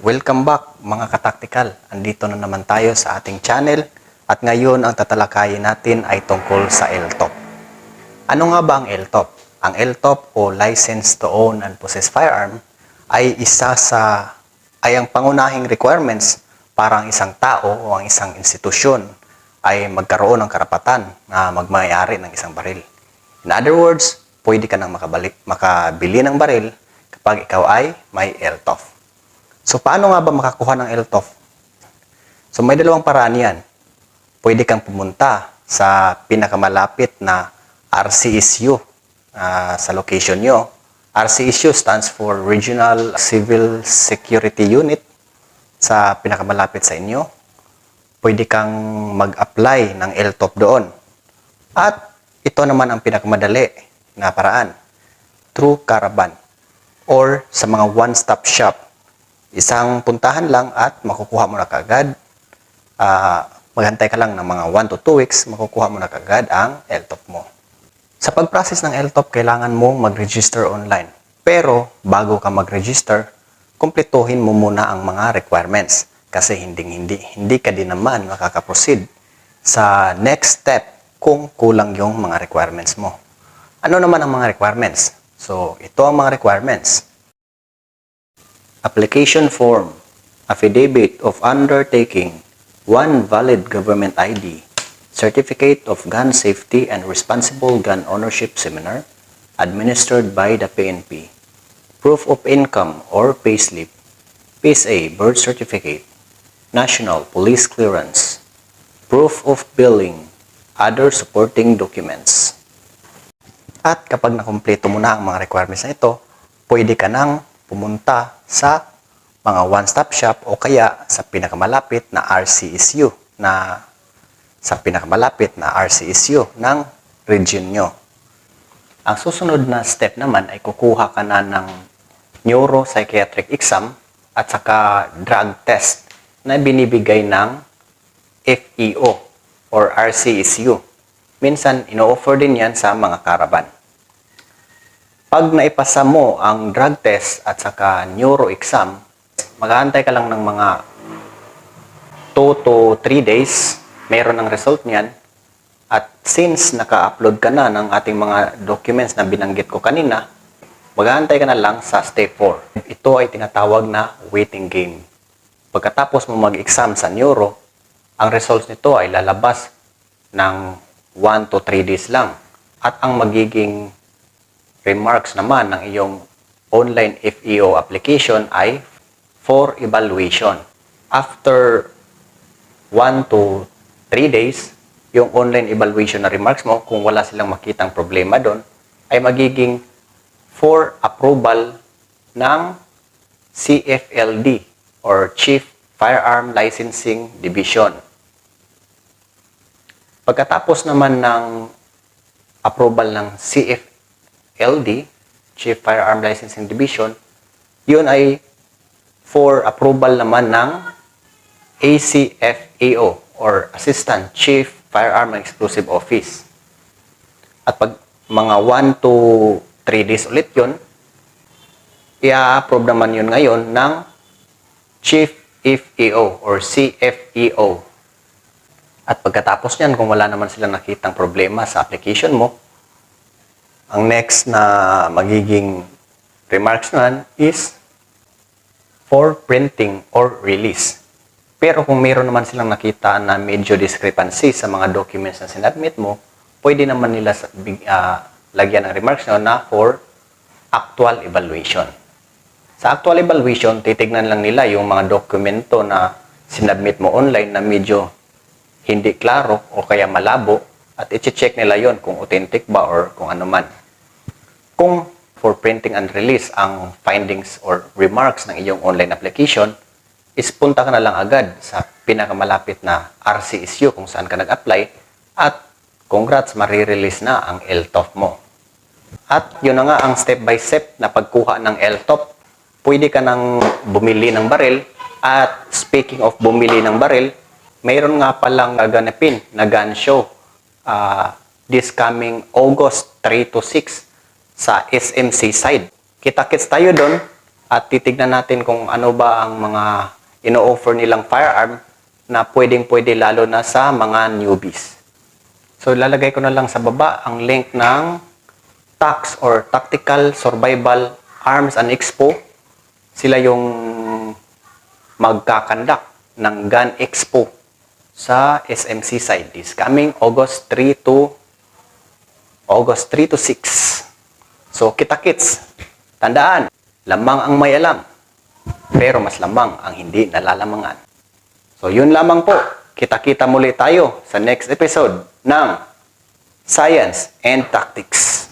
Welcome back mga kataktikal. Andito na naman tayo sa ating channel at ngayon ang tatalakayin natin ay tungkol sa LTOP. Ano nga ba ang LTOP? Ang LTOP o License to Own and Possess Firearm ay ang pangunahing requirements para ang isang tao o ang isang institusyon ay magkaroon ng karapatan na magmayari ng isang baril. In other words, pwede ka nang makabili ng baril kapag ikaw ay may LTOP. So, paano nga ba makakuha ng LTOP? So, may dalawang paraan yan. Pwede kang pumunta sa pinakamalapit na RCSU sa location nyo. RCSU stands for Regional Civil Security Unit sa pinakamalapit sa inyo. Pwede kang mag-apply ng LTOP doon. At ito naman ang pinakamadali na paraan. Through Caravan or sa mga one-stop shop. Isang puntahan lang at makukuha mo na kagad. Maghantay ka lang ng mga 1 to 2 weeks, makukuha mo na kagad ang LTOP mo. Sa pag-process ng LTOP, kailangan mong mag-register online. Pero bago ka mag-register, kumpletuhin mo muna ang mga requirements. Kasi hindi ka din naman makakaproceed sa next step kung kulang yung mga requirements mo. Ano naman ang mga requirements? So, ito ang mga requirements. Application form, affidavit of undertaking, 1 valid government ID, certificate of gun safety and responsible gun ownership seminar, administered by the PNP, proof of income or payslip, PSA birth certificate, national police clearance, proof of billing, other supporting documents. At kapag nakumpleto mo na ang mga requirements na ito, pwede ka nang pumunta sa mga one-stop shop o kaya sa pinakamalapit na RCSU ng region nyo. Ang susunod na step naman ay kukuha ka na ng neuropsychiatric exam at saka drug test na binibigay ng FEO or RCSU. Minsan, ino-offer din yan sa mga caravan. Pag naipasa mo ang drug test at saka neuro exam, mag-aantay ka lang ng mga 2 to 3 days, mayroon ng result niyan. At since naka-upload ka na ng ating mga documents na binanggit ko kanina, mag-aantay ka na lang sa step 4. Ito ay tinatawag na waiting game. Pagkatapos mo mag-exam sa neuro, ang results nito ay lalabas ng 1 to 3 days lang. At ang magiging remarks naman ng iyong online FEO application ay for evaluation. After 1 to 3 days, yung online evaluation na remarks mo, kung wala silang makitang problema doon, ay magiging for approval ng CFLD or Chief Firearm Licensing Division. Pagkatapos naman ng approval ng CFLD, Chief Firearm Licensing Division, yun ay for approval naman ng ACFAO or Assistant Chief Firearm Exclusive Office. At pag mga 1 to 3 days ulit yun, i-approve naman yun ngayon ng Chief FEO or CFEO. At pagkatapos niyan, kung wala naman silang nakitang problema sa application mo, ang next na magiging remarks naman is for printing or release. Pero kung mayroon naman silang nakita na medyo discrepancy sa mga documents na sinadmit mo, pwede naman nila lagyan ng remarks na for actual evaluation. Sa actual evaluation, titignan lang nila yung mga dokumento na sinadmit mo online na medyo hindi klaro o kaya malabo at i-check nila yon kung authentic ba or kung ano man. Kung for printing and release ang findings or remarks ng iyong online application, is punta ka na lang agad sa pinakamalapit na RCSU kung saan ka nag-apply at congrats, marirelease na ang LTOP mo. At yun na nga ang step-by-step na pagkuha ng LTOP. Pwede ka nang bumili ng baril at speaking of bumili ng baril, mayroon nga palang gaganapin na gun show this coming August 3 to 6 sa SMC side. Kita-kits tayo doon at titignan natin kung ano ba ang mga ino-offer nilang firearm na pwedeng-pwede lalo na sa mga newbies. So lalagay ko na lang sa baba ang link ng TACS or Tactical Survival Arms and Expo. Sila yung magkakandak ng Gun Expo sa SMC side. This coming August 3 to 6. So kita-kits. Tandaan, lamang ang may alam, pero mas lamang ang hindi nalalamangan. So yun lamang po. Kita-kita muli tayo sa next episode ng Science and Tactics.